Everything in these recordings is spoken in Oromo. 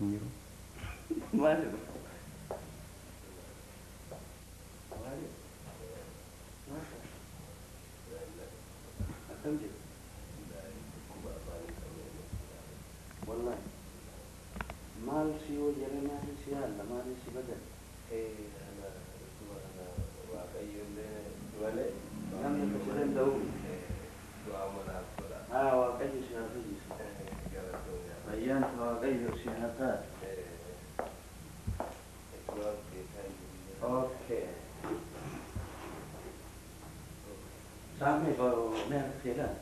hin jiru. Maali? والله مال شي وجري ما في شي هلا ما في شي بدل. أنا واقعي ولا لم تشتغل له. وعمل واقعي شي هذا. أيام واقعي شي هذا. أوكي. سامي بمهنة خلال.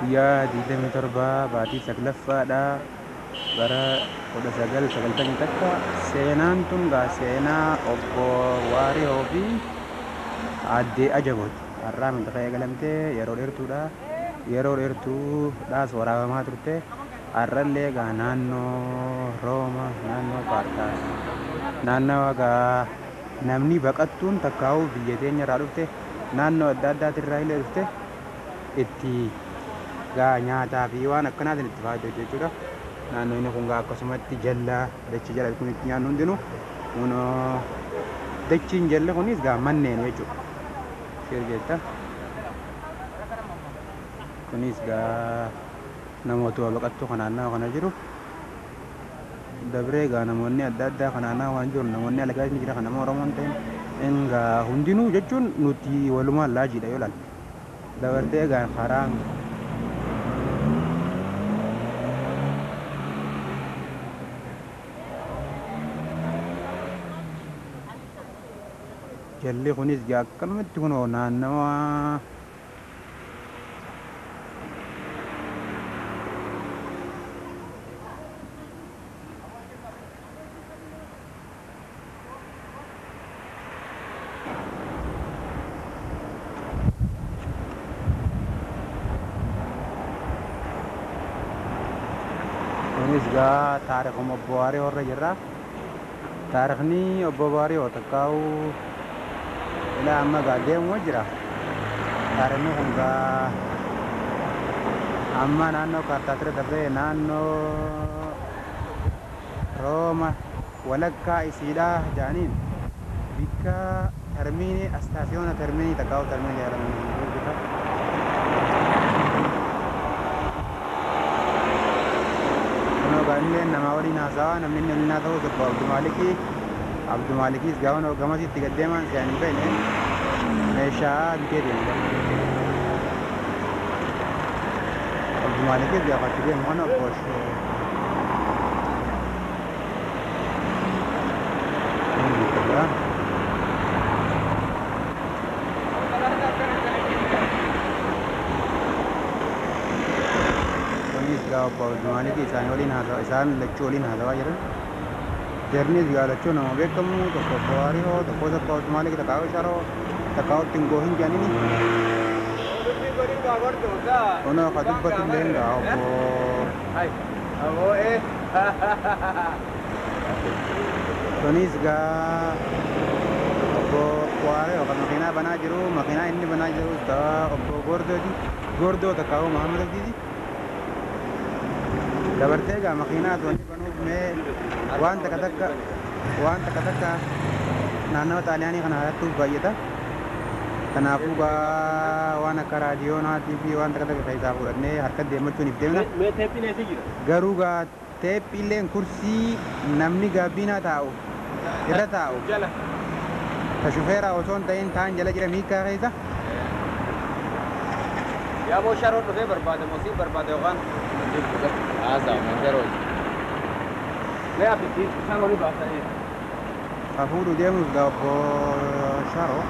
guyyaa 27 baatii saglaffaadha bara 1990 takka. Seenaan tun seenaa obbo Waariyoo fi addee Ajabooti. Har'aa minxaqaa eegalamtee yeroo dheertuudha. Yeroo dheertuudhaas waraabamaa turte. Har'allee naannoo Rooma, naannoo Paartaas, naannoo namni baqattuun takkaa'uu biyya teenya irraa dhufte naannoo adda addaatirraa illee dhufte itti nyaataa fi waan akkanaatiin itti fayyadu jechuudha. Naannoo inni kun akkasumatti jallaa dachi jala kun itti nyaannu hundinuu kun dachiin jalli kunis manneen jechuudha. Sirgeetta kunis namoota baqattuu kanaannaa kana jiru dabree namoonni adda addaa kanaannaa waan jiru namoonni alagaa ni jira kan nama Oromoon ta'in hundinuu jechuun nuti walumaan laajiidha yoo ilaalle dabartee karaan jalli kunis akkanumatti kunoo naannawa kunis taarikhuma obbo Waariyoo irra jirra. Taarikhni obbo Waariyoo takkaa'u ilaa amma deemu jira. Taarikhni kun amma naannoo Paartaasirra darbee naannoo Rooma walakkaa isiidhaa jedhaniin bikka termiinii astaasiyoona termiinii takkaa'u termiinii jedhamu. Kunneen nama waliin haasawaa namni inni waliin haasawuu tokko Abdu Maalikis gamasitti gaddeemaan se'anii bahine meeshaa bitee deemudha. Abdu Maalikis gaafatti deemu kana boshoo Abdu Maaliki isaan waliin haasawaa isaan lachuu waliin haasawaa jiran. Jarnis lachuu nama beekamu tokko obbo Waariyoo tokko Abdu Maaliki takkaa'u Sharoo takkaa'u Tingoo hin jedhanii. Kun akka dubbatu illee hin obbo kunis obbo Waariyoo kan makiinaa banaa jiru makiinaa inni banaa jiru obbo Gordoo takkaa'u Mahamad Abdiiti. Dabartee makiinaa tuwanii banuuf mee waan takka takka naannawa xaaliyaanii kana harattuuf baay'ata. Kanaafuu gaa waan akka raadiyoonaatii fi waan takka takka keessaa fudhannee harka deemachuun if deemna. Mee teeppiin eessa jira? Garuu gaa teephiilleen kursii namni gaabbiinaa taa'u irra taa'u. Jala. Ka shufeeraa osoo hin ta'in taan jala jira miikaa keessa. Yaa boo sharoon dhufee barbaade mosii barbaade yookaan haasaa sharoon. Mee afitti sharoon ni baasanii. Ka fuudhu deemus gaa obbo Sharoo.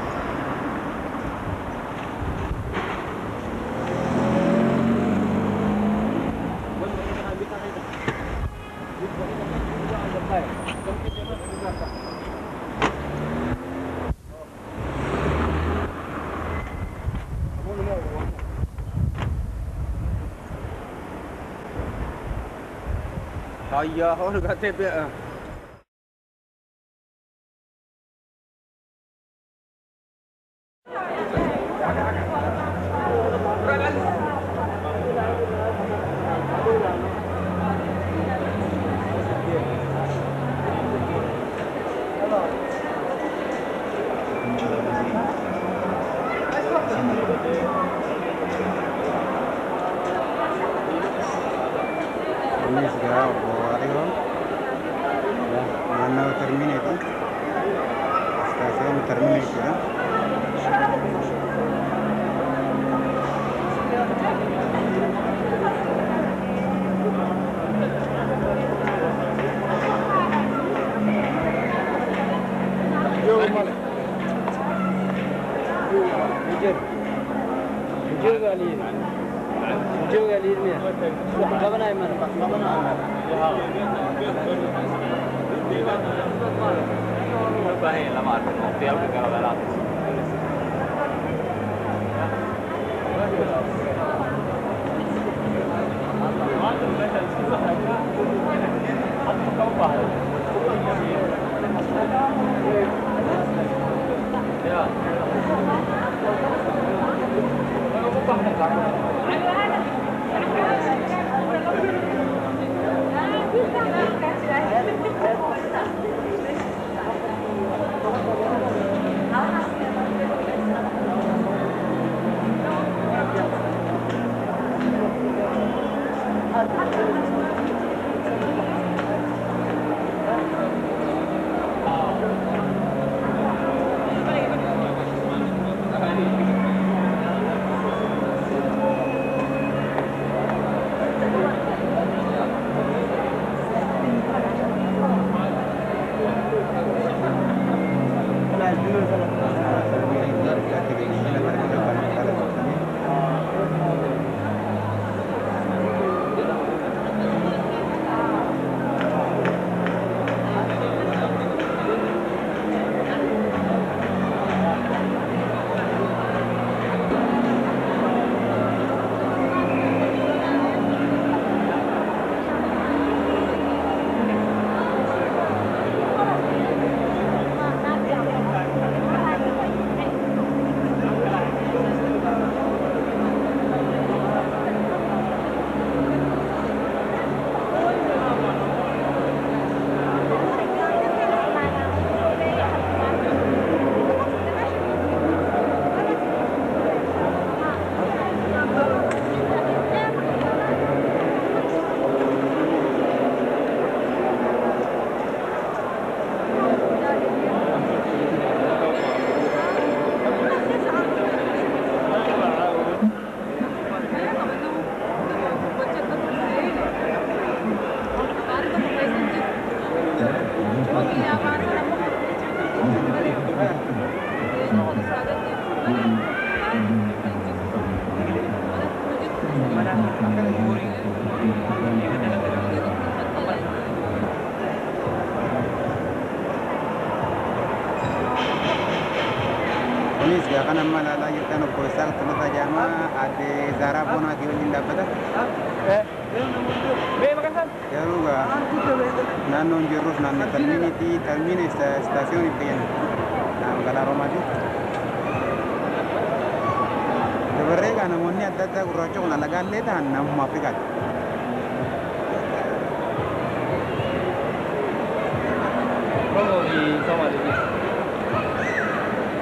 Hayya, orang kata dia. Ini segera Wario mana terminate stasiun terminate ya. Juga lihatnya. Kapan aja mana Pak? Kapan aja? Baik, lama aku hotel ke kalau dalam. Ya. Ini sekarang nama lala kita nak korsal kena saja mah ada Zara pun lagi ingin dapat dah. Ya juga. Nanon jerus nanon termini stasiun itu yang. Nah kalau Romadi. Sebenarnya kan namonnya ada kuracok nalagan letan nam mafikat.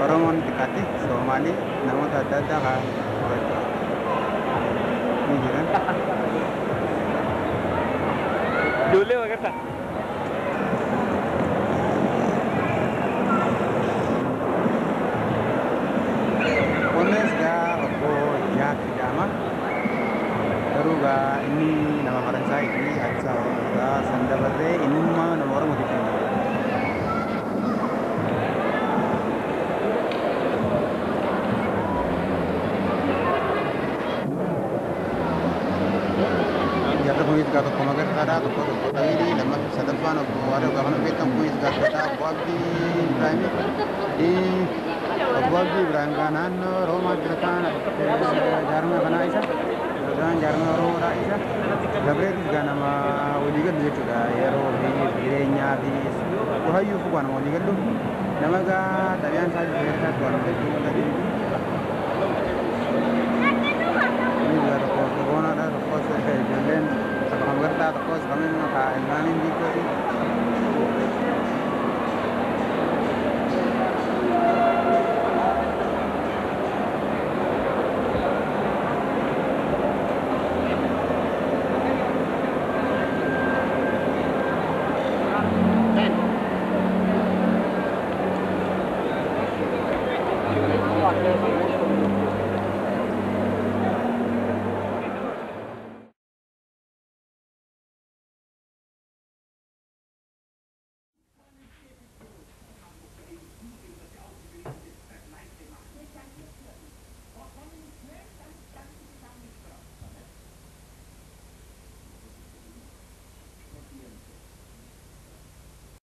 Oromon dekati, Somali bu'anii namoota adda addaa haa ni jiran. Ijoollee waqarta. Kunis gaa obbo Jaak jedhama. Garuu gaa inni nama Faransaayiti Addis Ababa san dabarree innummaa nama Oromooti kenna. Jarri kunis gaa tokko magarsaadha tokko Xawiilii lammaffaa sadaffaan obbo Waadoo gaa kana beekamu kunis gaa saddaa obbo Abdii Ibraahimii. Obbo Abdii Ibraahim gaa naannoo Roomaa jira kaan jaarmaa kanaa isa. Kan jaarmaa Oromoodhaa isa. Gabreetis gaa nama walii galu jechuudha yeroo fi jireenyaa fi hayyuu fi waan walii galu nama gaa xabiyaan isaa jireenya isaatti waan hojjechuu